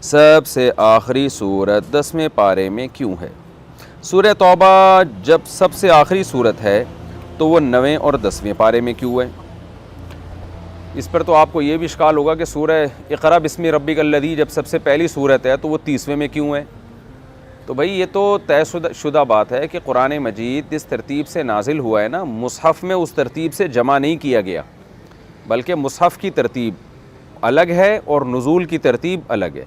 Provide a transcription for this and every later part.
سب سے آخری صورت 10ویں پارے میں کیوں ہے؟ سورہ توبہ جب سب سے آخری صورت ہے تو وہ 9ویں اور 10ویں پارے میں کیوں ہے؟ اس پر تو آپ کو یہ بھی اشکال ہوگا کہ سورہ اقرا بسم ربک الذی جب سب سے پہلی صورت ہے تو وہ 30ویں میں کیوں ہے؟ تو بھائی یہ تو طے شدہ بات ہے کہ قرآن مجید جس ترتیب سے نازل ہوا ہے نا، مصحف میں اس ترتیب سے جمع نہیں کیا گیا، بلکہ مصحف کی ترتیب الگ ہے اور نزول کی ترتیب الگ ہے۔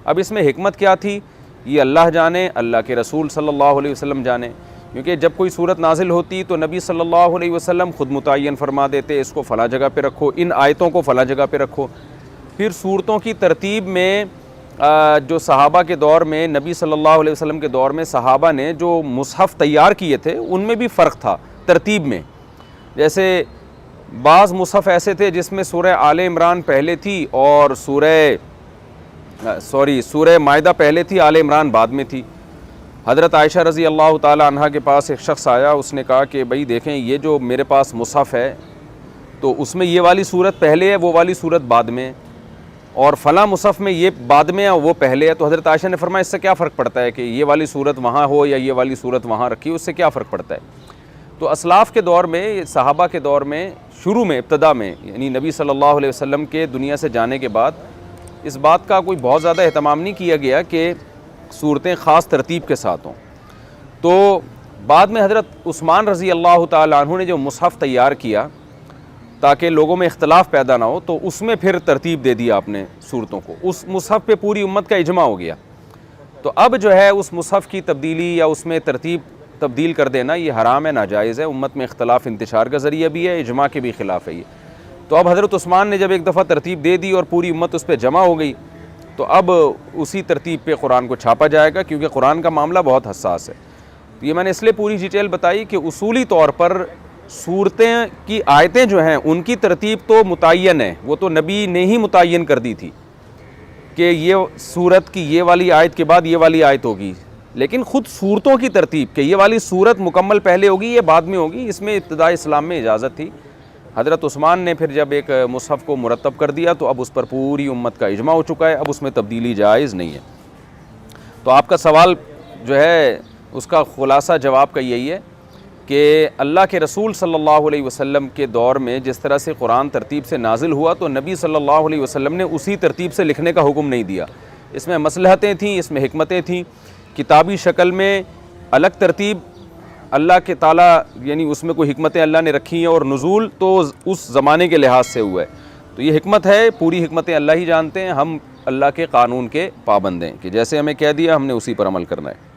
اب اس میں حکمت کیا تھی یہ اللہ جانے، اللہ کے رسول صلی اللہ علیہ وسلم جانے، کیونکہ جب کوئی صورت نازل ہوتی تو نبی صلی اللہ علیہ وسلم خود متعین فرما دیتے اس کو فلاں جگہ پہ رکھو، ان آیتوں کو فلاں جگہ پہ رکھو۔ پھر صورتوں کی ترتیب میں جو صحابہ کے دور میں، نبی صلی اللہ علیہ وسلم کے دور میں صحابہ نے جو مصحف تیار کیے تھے ان میں بھی فرق تھا ترتیب میں۔ جیسے بعض مصحف ایسے تھے جس میں سورہ آل عمران پہلے تھی اور سورہ مائدہ پہلے تھی، آل عمران بعد میں تھی۔ حضرت عائشہ رضی اللہ تعالی عنہا کے پاس ایک شخص آیا، اس نے کہا کہ بھئی دیکھیں یہ جو میرے پاس مصحف ہے تو اس میں یہ والی صورت پہلے ہے، وہ والی صورت بعد میں، اور فلاں مصحف میں یہ بعد میں ہے وہ پہلے ہے۔ تو حضرت عائشہ نے فرمایا اس سے کیا فرق پڑتا ہے کہ یہ والی صورت وہاں ہو یا یہ والی صورت وہاں رکھی ہو، اس سے کیا فرق پڑتا ہے؟ تو اسلاف کے دور میں، صحابہ کے دور میں، شروع میں، ابتدا میں، یعنی نبی صلی اللہ علیہ وسلم کے دنیا سے جانے کے بعد اس بات کا کوئی بہت زیادہ اہتمام نہیں کیا گیا کہ صورتیں خاص ترتیب کے ساتھ ہوں۔ تو بعد میں حضرت عثمان رضی اللہ تعالیٰ عنہ نے جو مصحف تیار کیا تاکہ لوگوں میں اختلاف پیدا نہ ہو، تو اس میں پھر ترتیب دے دیا آپ نے صورتوں کو، اس مصحف پہ پوری امت کا اجماع ہو گیا۔ تو اب جو ہے اس مصحف کی تبدیلی یا اس میں ترتیب تبدیل کر دینا یہ حرام ہے، ناجائز ہے، امت میں اختلاف انتشار کا ذریعہ بھی ہے، اجماع کے بھی خلاف ہے یہ۔ تو اب حضرت عثمان نے جب ایک دفعہ ترتیب دے دی اور پوری امت اس پہ جمع ہو گئی تو اب اسی ترتیب پہ قرآن کو چھاپا جائے گا، کیونکہ قرآن کا معاملہ بہت حساس ہے۔ یہ میں نے اس لیے پوری ڈیٹیل بتائی کہ اصولی طور پر صورتیں کی آیتیں جو ہیں ان کی ترتیب تو متعین ہے، وہ تو نبی نے ہی متعین کر دی تھی کہ یہ صورت کی یہ والی آیت کے بعد یہ والی آیت ہوگی، لیکن خود صورتوں کی ترتیب کہ یہ والی صورت مکمل پہلے ہوگی یہ بعد میں ہوگی، اس میں ابتدائی اسلام میں اجازت تھی۔ حضرت عثمان نے پھر جب ایک مصحف کو مرتب کر دیا تو اب اس پر پوری امت کا اجماع ہو چکا ہے، اب اس میں تبدیلی جائز نہیں ہے۔ تو آپ کا سوال جو ہے اس کا خلاصہ جواب کا یہی ہے کہ اللہ کے رسول صلی اللہ علیہ وسلم کے دور میں جس طرح سے قرآن ترتیب سے نازل ہوا تو نبی صلی اللہ علیہ وسلم نے اسی ترتیب سے لکھنے کا حکم نہیں دیا۔ اس میں مصلحتیں تھیں، اس میں حکمتیں تھیں، کتابی شکل میں الگ ترتیب اللہ کے تعالیٰ، یعنی اس میں کوئی حکمتیں اللہ نے رکھی ہیں، اور نزول تو اس زمانے کے لحاظ سے ہوا ہے۔ تو یہ حکمت ہے، پوری حکمتیں اللہ ہی جانتے ہیں، ہم اللہ کے قانون کے پابند ہیں کہ جیسے ہمیں کہہ دیا ہم نے اسی پر عمل کرنا ہے۔